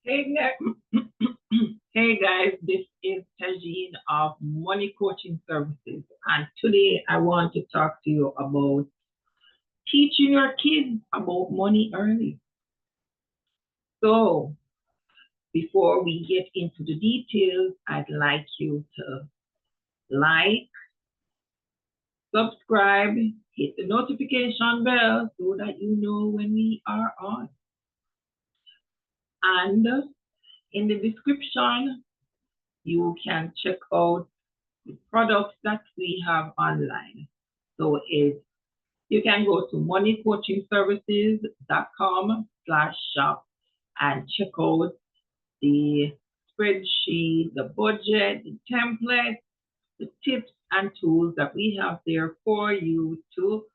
Hey guys, hey guys, this is Tagene of Money Coaching Services, and today I want to talk to you about teaching your kids about money early. So, before we get into the details, I'd like you to like, subscribe, hit the notification bell so that you know when we are on. And in the description, you can check out the products that we have online. So you can go to moneycoachingservices.com/shop and check out the spreadsheet, the budget, the template, the tips and tools that we have there for you to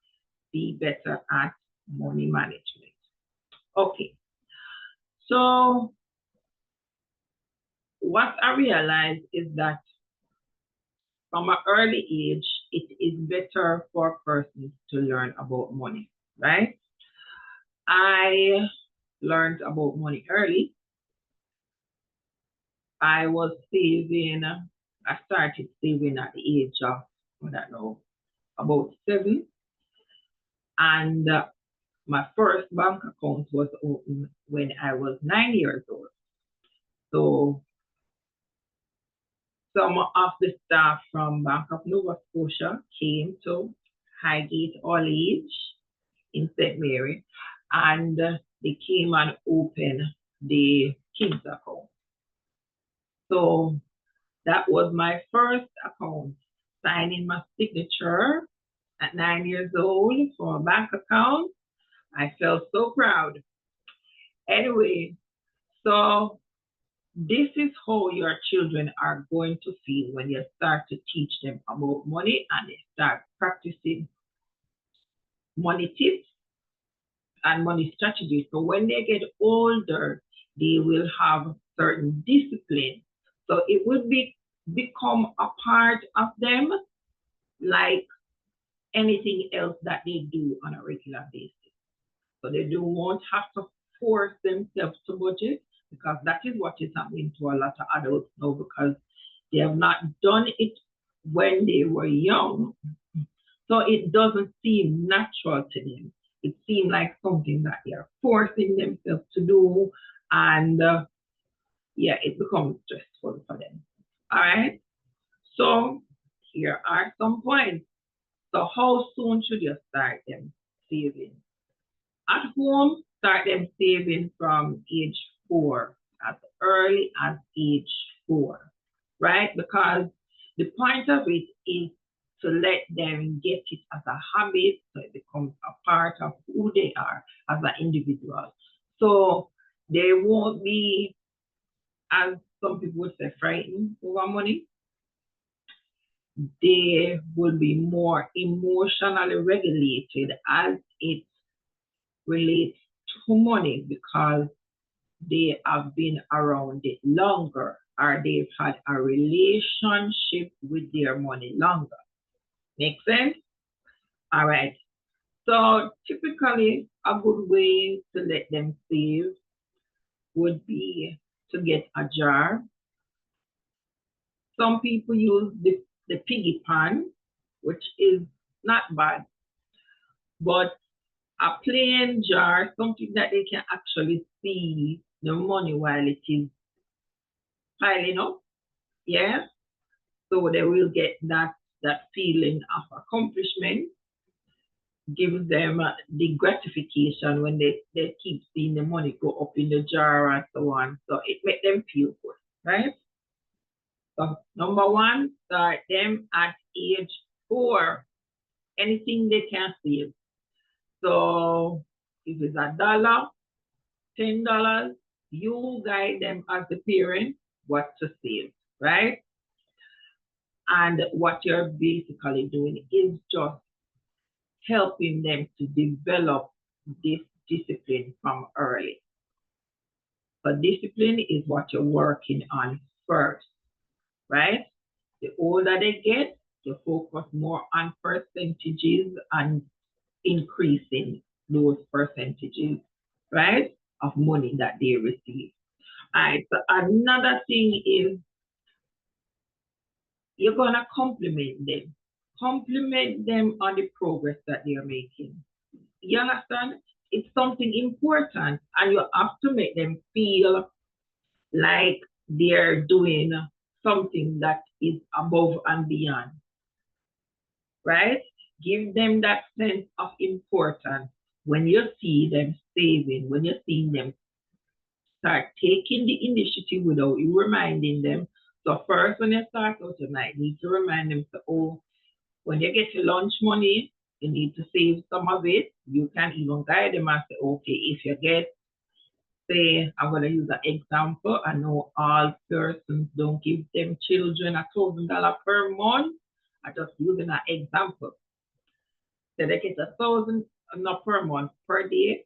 be better at money management. Okay, so what I realized is that from an early age, it is better for persons to learn about money, right? I learned about money early. I was saving, I started saving at the age of, I don't know, about 7. And my first bank account was opened when I was 9 years old. So some of the staff from Bank of Nova Scotia came to Highgate All Age in St. Mary, and they came and opened the kids account. So that was my first account, signing my signature at 9 years old for a bank account. I felt so proud. Anyway, so this is how your children are going to feel when you start to teach them about money and they start practicing money tips and money strategies. So when they get older, they will have certain discipline. So it will become a part of them like anything else that they do on a regular basis. So they won't have to force themselves to budget, because that is what is happening to a lot of adults now, because they have not done it when they were young. So it doesn't seem natural to them. It seems like something that they are forcing themselves to do, and it becomes stressful for them. All right. So here are some points. So how soon should you start them saving? At home, start them saving from age 4, as early as age 4, right? Because the point of it is to let them get it as a habit, so it becomes a part of who they are as an individual. So they won't be, as some people would say, frightened over money. They will be more emotionally regulated as it relates to money, because they have been around it longer, or they've had a relationship with their money longer. Make sense? All right. So typically, a good way to let them save would be to get a jar. Some people use the piggy pan, which is not bad, but a plain jar, something that they can actually see the money while it is piling up. Yeah. So they will get that feeling of accomplishment, gives them the gratification when they keep seeing the money go up in the jar and so on. So it makes them feel good, right? So number 1, start them at age 4. Anything they can save. So if it's $1, $10, you guide them as the parent what to save, right? And what you're basically doing is just helping them to develop this discipline from early. But discipline is what you're working on first, right? The older they get, you focus more on percentages and increasing those percentages, right, of money that they receive. Alright, so another thing is you're gonna compliment them. Compliment them on the progress that they are making. You understand? It's something important, and you have to make them feel like they're doing something that is above and beyond, right? Give them that sense of importance when you see them saving, when you see them start taking the initiative without you reminding them. So first, when you start out, you might need to remind them, to, oh, when you get your lunch money, you need to save some of it. You can even guide them and say, okay, if you get, say, I'm going to use an example. I know all persons don't give them children $1,000 per month. I'm just using an example. So they get $1,000 not per month, per day.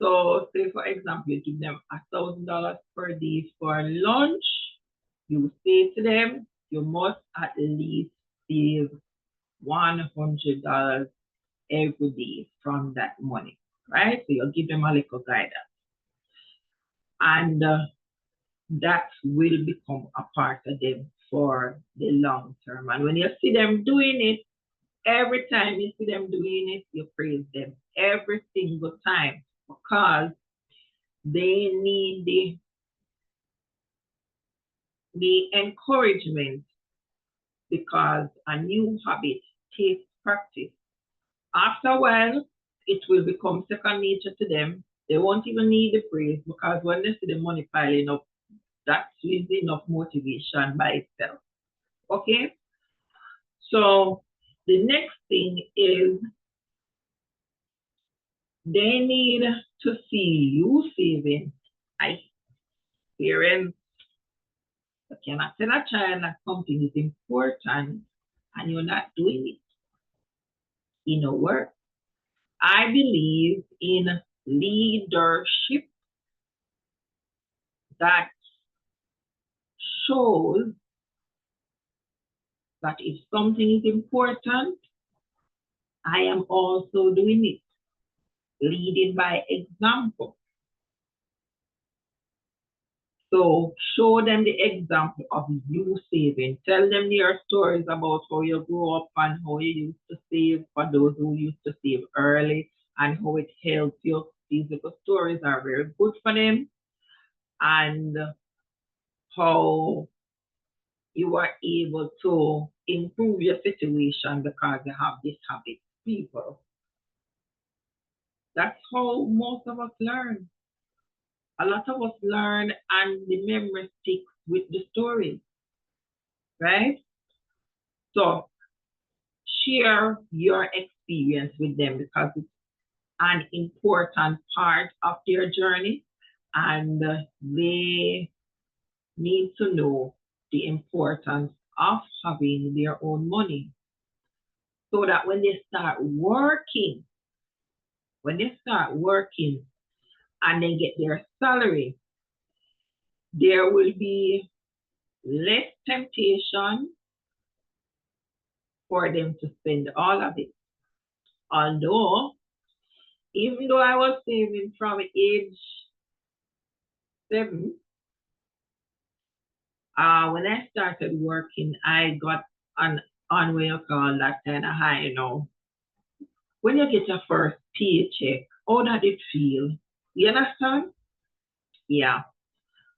So say for example, you give them $1,000 per day for lunch. You say to them, you must at least save $100 every day from that money, right? So you'll give them a little guidance. And that will become a part of them for the long term. And when you see them doing it, every time you see them doing it, you praise them every single time, because they need the encouragement, because a new habit takes practice. After a while, it will become second nature to them. They won't even need the praise, because when they see the money piling up, that's enough motivation by itself. Okay? So the next thing is they need to see you saving. I parents, you cannot tell a child that something is important and you're not doing it. You know what? I believe in leadership that shows that if something is important, I am also doing it, leading by example. So show them the example of you saving. Tell them your stories about how you grew up and how you used to save, for those who used to save early, and how it helped you. These little stories are very good for them, and how you are able to improve your situation because you have this habit. People, that's how most of us learn. A lot of us learn and the memory sticks with the stories, right? So share your experience with them, because it's an important part of their journey, and they need to know the importance of having their own money, so that when they start working, and they get their salary, there will be less temptation for them to spend all of it. Although, even though I was saving from age 7, when I started working, I got on what you call that kind of high, you know. When you get your first paycheck, how did it feel? You understand? Yeah.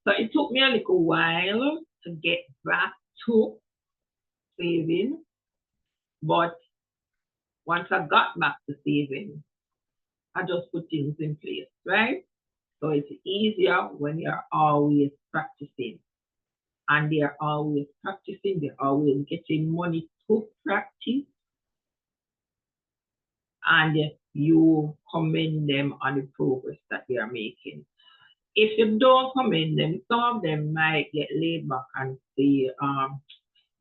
So it took me a little while to get back to saving, but once I got back to saving, I just put things in place, right? So it's easier when you're always practicing. And they're always practicing, they're always getting money to practice, and you commend them on the progress that they are making. If you don't commend them, some of them might get laid back and say,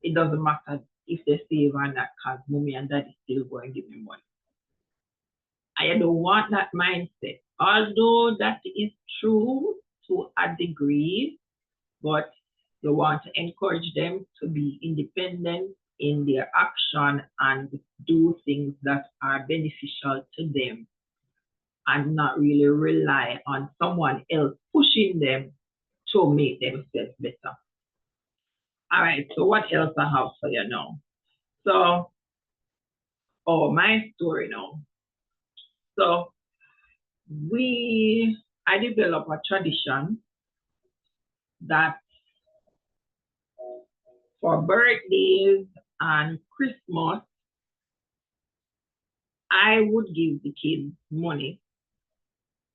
it doesn't matter if they save or not, because mommy and daddy still going to give me money. I don't want that mindset. Although that is true to a degree, but you want to encourage them to be independent in their action and do things that are beneficial to them, and not really rely on someone else pushing them to make themselves better. All right, so what else I have for you now? So, my story now. So, I developed a tradition that for birthdays and Christmas, I would give the kids money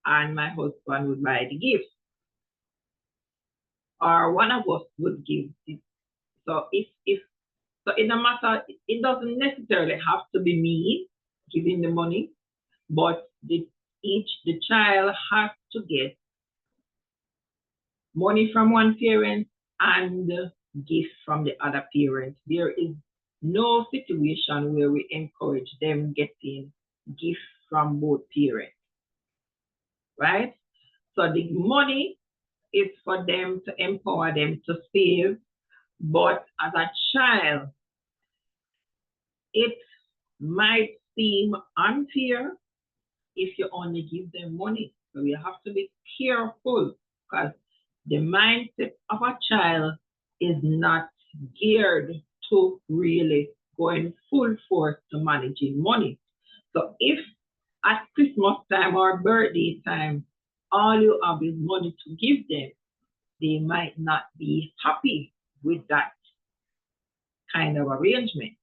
and my husband would buy the gifts. Or one of us would give it. So so it no matter, it doesn't necessarily have to be me giving the money, but the child has to get money from one parent and gift from the other parent. There is no situation where we encourage them getting gifts from both parents, right? So the money is for them to empower them to save, but as a child, it might seem unfair if you only give them money. So you have to be careful because the mindset of a child is not geared to really going full force to managing money. So if at Christmas time or birthday time, all you have is money to give them, they might not be happy with that kind of arrangement.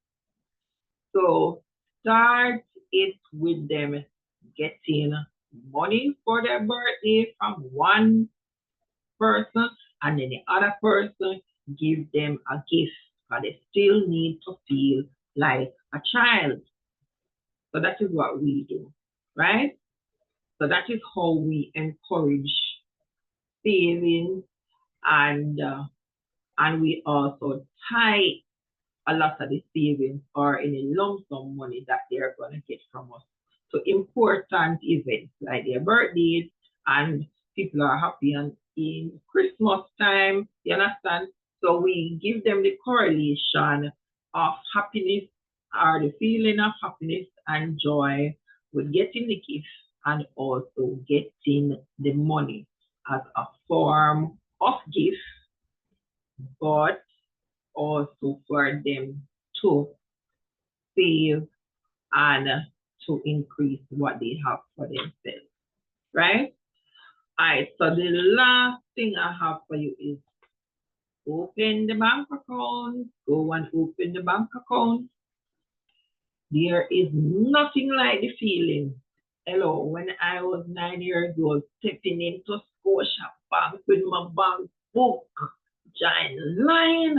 So start it with them getting money for their birthday from one person, and then the other person give them a gift, but they still need to feel like a child. So that is what we do, right? So that is how we encourage saving, and we also tie a lot of the savings or any lump sum money that they're going to get from us to important events like their birthdays, and people are happy and in Christmas time, you understand? So we give them the correlation of happiness or the feeling of happiness and joy with getting the gift and also getting the money as a form of gift, but also for them to save and to increase what they have for themselves, right? All right, so the last thing I have for you is open the bank account. Go and open the bank account. There is nothing like the feeling. Hello, when I was 9 years old, stepping into Scotia Bank with my bank book, giant line,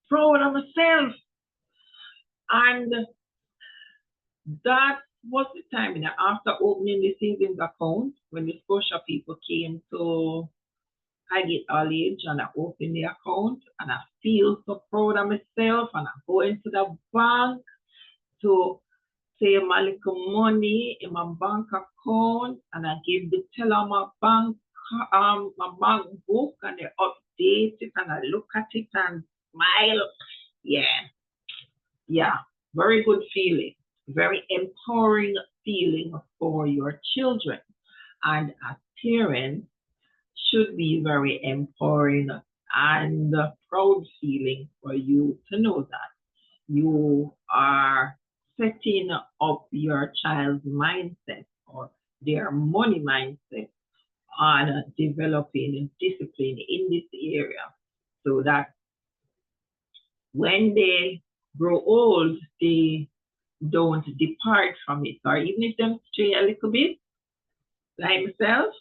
proud of myself. And that was the time, after opening the savings account, when the Scotia people came to Highgate All Age, and I opened the account, and I feel so proud of myself, and I go into the bank to save my little money in my bank account, and I give the teller my bank book, and they update it, and I look at it and smile. Yeah, very good feeling, very empowering feeling for your children. And as parents, should be very empowering and proud feeling for you to know that you are setting up your child's mindset or their money mindset on developing discipline in this area, so that when they grow old, they don't depart from it. Or even if them stray a little bit, like myself,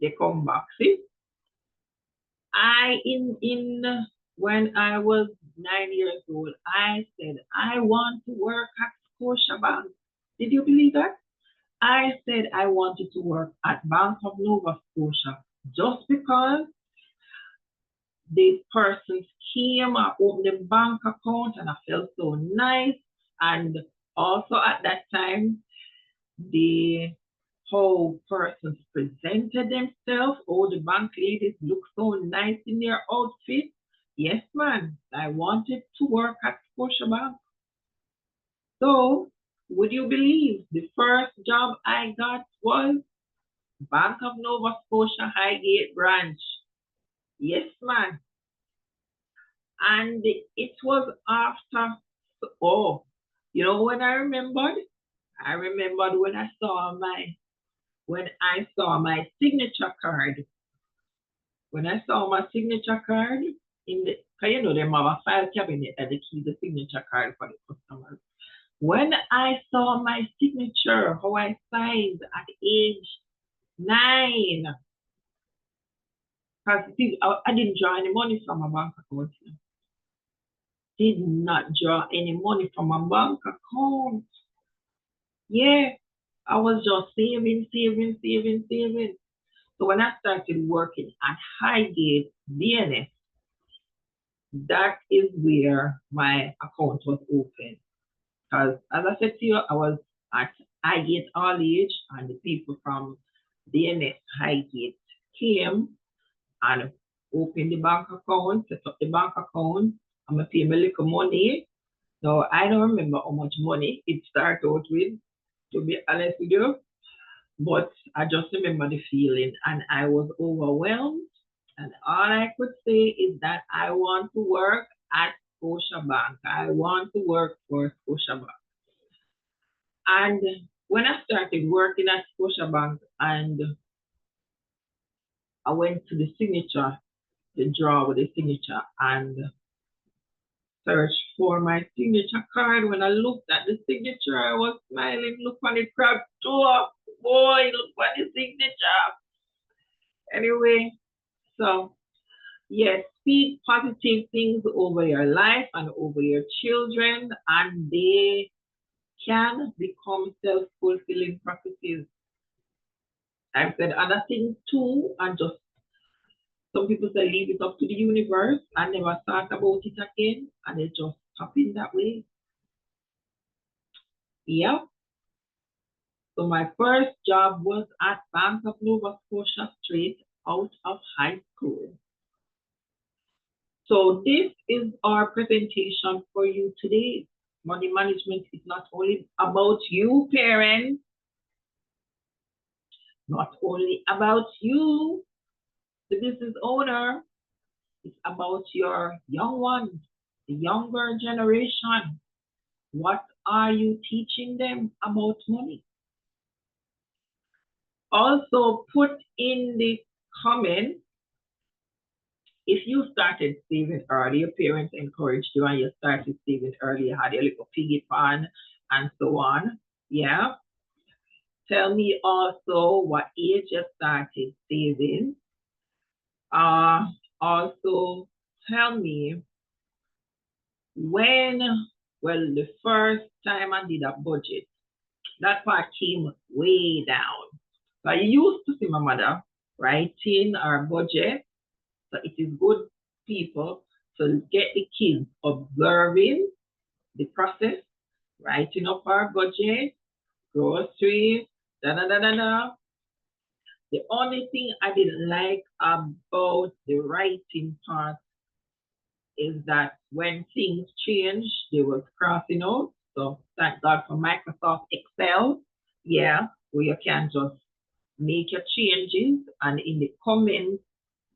they come back. See, when I was 9 years old, I said I want to work at Scotia Bank. Did you believe that? I said I wanted to work at Bank of Nova Scotia just because the person came and opened the bank account, and I felt so nice. And also at that time, the whole persons presented themselves, all the bank ladies look so nice in their outfit. Yes, man, I wanted to work at Scotia Bank. So, would you believe the first job I got was Bank of Nova Scotia Highgate branch? Yes, man. And it was after, oh, you know when I remembered? I remembered when I saw my signature card. When I saw my signature card in the, cause you know them have a file cabinet that they keep the signature card for the customers. When I saw my signature, how I signed at age 9, because I didn't draw any money from my bank account. Did not draw any money from my bank account. Yeah, I was just saving, saving, saving, saving. So when I started working at Highgate DNS, that is where my account was open. Because as I said to you, I was at Highgate All Age, and the people from DNS Highgate came and opened the bank account, set up the bank account. I'm going to pay my little money. So I don't remember how much money it started out with, to be honest with you. But I just remember the feeling, and I was overwhelmed. And all I could say is that I want to work at Scotia Bank. I want to work for Scotia Bank. And when I started working at Scotia Bank and I went to the signature, the drawer with the signature, and searched for my signature card. When I looked at the signature, I was smiling. Look on the crowd door. Boy, look at the signature. Anyway, so yes, speak positive things over your life and over your children, and they can become self-fulfilling prophecies. I've said other things too, and just some people say leave it up to the universe and never thought about it again, and it just happened that way. Yeah. So my first job was at Bank of Nova Scotia straight out of high school. So this is our presentation for you today. Money management is not only about you, parents, not only about you, the business owner, it's about your young ones, the younger generation. What are you teaching them about money? Also, put in the comments if you started saving early, your parents encouraged you and you started saving early, you had your little piggy pan and so on. Yeah. Tell me also what age you started saving. Also tell me when, well, the first time I did a budget, that part came way down. So I used to see my mother writing our budget. So it is good, people, to get the kids observing the process, writing up our budget, groceries, da da da da da. The only thing I didn't like about the writing part is that when things change, they was crossing out. So thank God for Microsoft Excel. Yeah, where you can just make your changes, and in the comments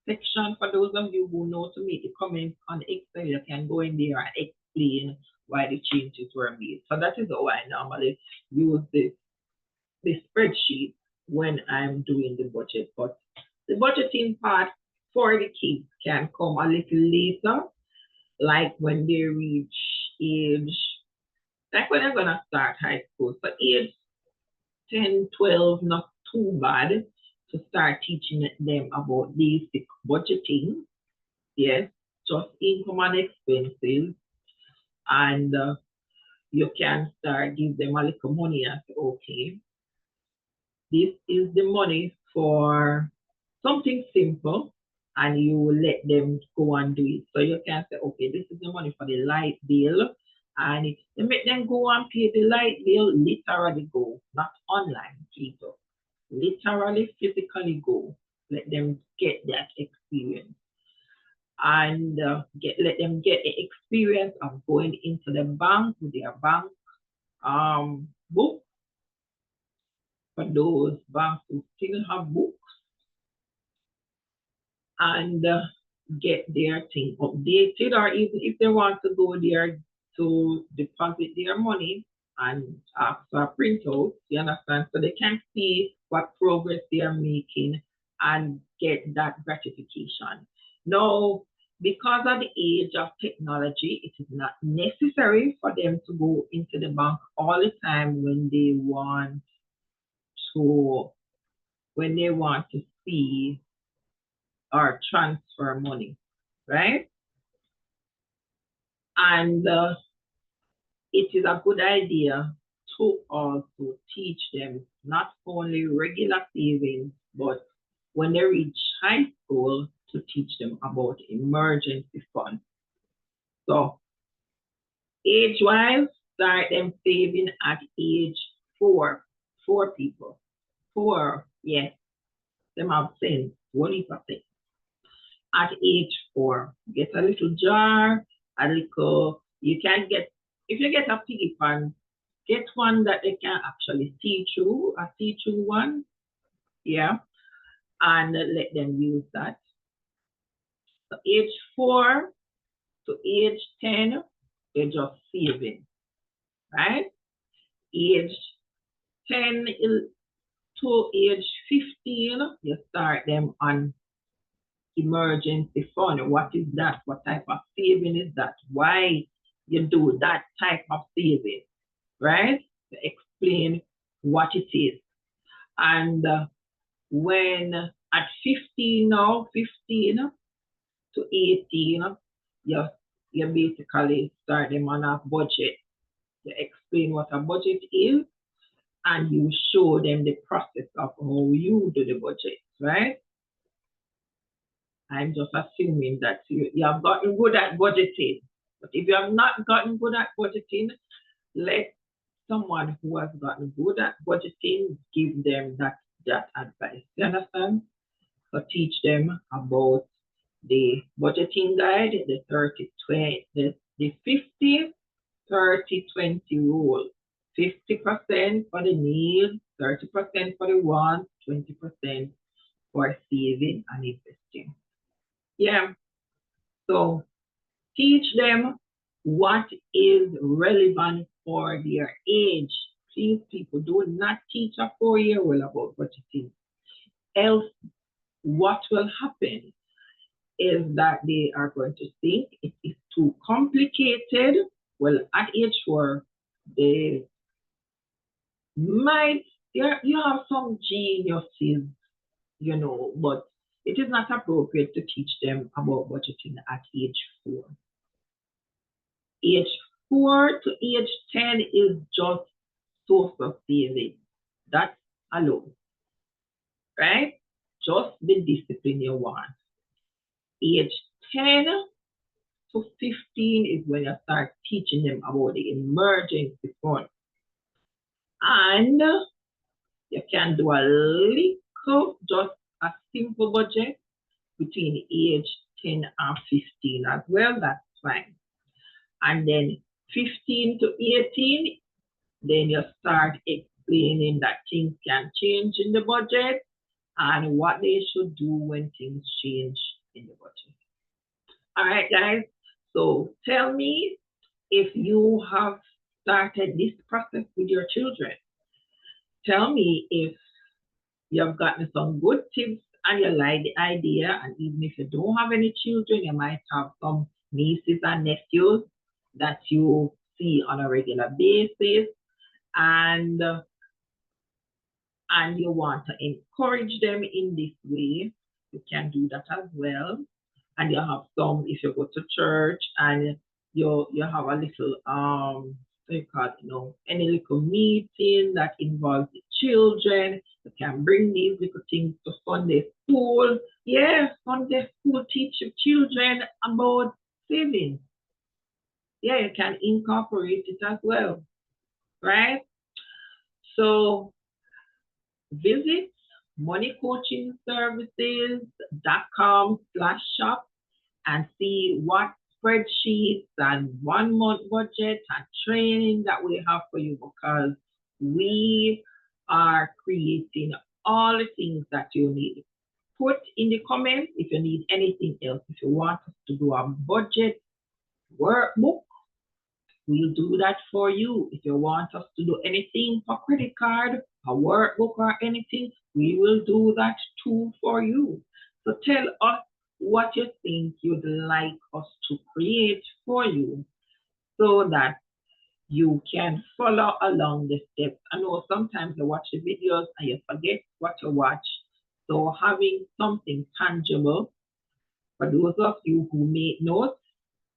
section, for those of you who know to make the comments on Excel, you can go in there and explain why the changes were made. So that is how I normally use this spreadsheet when I'm doing the budget. But the budgeting part for the kids can come a little later, like when they reach age, like when they're gonna start high school. So age 10, 12, not too bad to start teaching them about basic budgeting. Yes, just income and expenses, and you can start give them a little money and say, okay, this is the money for something simple, and you will let them go and do it. So you can say, okay, this is the money for the light bill, and you make them go and pay the light bill, literally go, not online, people. Literally, physically go. Let them get that experience. And let them get the experience of going into the bank with their bank book. For those banks who still have books, and get their thing updated, or even if they want to go there to deposit their money and ask for a printout, you understand? So they can see what progress they are making and get that gratification. Now, because of the age of technology, it is not necessary for them to go into the bank all the time when they want to see or transfer money, right? And it is a good idea to also teach them not only regular savings, but when they reach high school, to teach them about emergency funds. So age-wise, start them saving at age 4. 4 people. 4, yes. Them have sense. What is a thing? At age 4, get a little jar, a little, you can get, if you get a piggy pan, get one that they can actually see through, a see-through one, yeah, and let them use that. So age 4 to age 10, they're just saving, right? Age 10 to age 15, you start them on emergency fund. What is that? What type of saving is that? Why you do that type of saving, right? To explain what it is. And when at 15 now, 15 to 18, you basically start them on a budget. You explain what a budget is, and you show them the process of how you do the budget, right? I'm just assuming that you have gotten good at budgeting. But if you have not gotten good at budgeting, let someone who has gotten good at budgeting give them that advice. You understand? So teach them about the budgeting guide, the 30-20, the 50-30-20 rule. 50% for the needs, 30% for the wants, 20% for saving and investing. Yeah. So teach them what is relevant for their age. Please, people, do not teach a 4-year-old about budgeting. Else, what will happen is that they are going to think it is too complicated. Well, at age 4, they might, you have some geniuses, but it is not appropriate to teach them about budgeting at age 4. Age 4 to age 10 is just source of saving. That's alone, right? Just the discipline you want. Age 10 to 15 is when you start teaching them about the emergency fund. And you can do a little, just a simple budget between age 10 and 15 as well. That's fine. And then 15 to 18, then you start explaining that things can change in the budget and what they should do when things change in the budget. All right, guys. So tell me if you have started this process with your children. Tell me if you have gotten some good tips and you like the idea. And even if you don't have any children, you might have some nieces and nephews that you see on a regular basis. And you want to encourage them in this way, you can do that as well. And you have some, if you go to church and you have a little any little meeting that involves the children, you can bring these little things to Sunday school. Yeah, Sunday school teach your children about saving. Yeah, you can incorporate it as well, right? So visit moneycoachingservices.com/shop and see what spreadsheets and 1-month budget and training that we have for you, because we are creating all the things that you need. put in the comments if you need anything else. If you want us to do a budget workbook, we'll do that for you. If you want us to do anything for credit card, a workbook or anything, we will do that too for you. So tell us what you think you'd like us to create for you so that you can follow along the steps. I know sometimes you watch the videos and you forget what you watch. So having something tangible for those of you who made notes,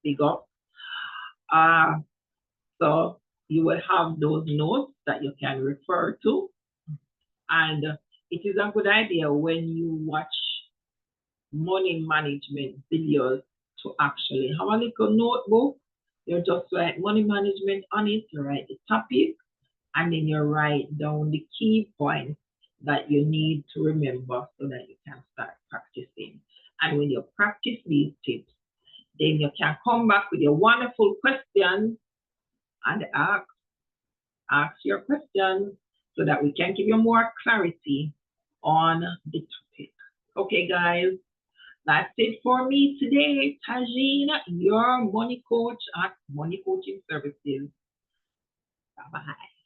big up. So you will have those notes that you can refer to. And it is a good idea when you watch money management videos to actually have a little notebook. You just write money management on it, you write the topic, and then you write down the key points that you need to remember so that you can start practicing. And when you practice these tips, then you can come back with your wonderful questions and ask your questions so that we can give you more clarity on the topic. Okay, guys, that's it for me today. Tagene, your money coach at Money Coaching Services. Bye-bye.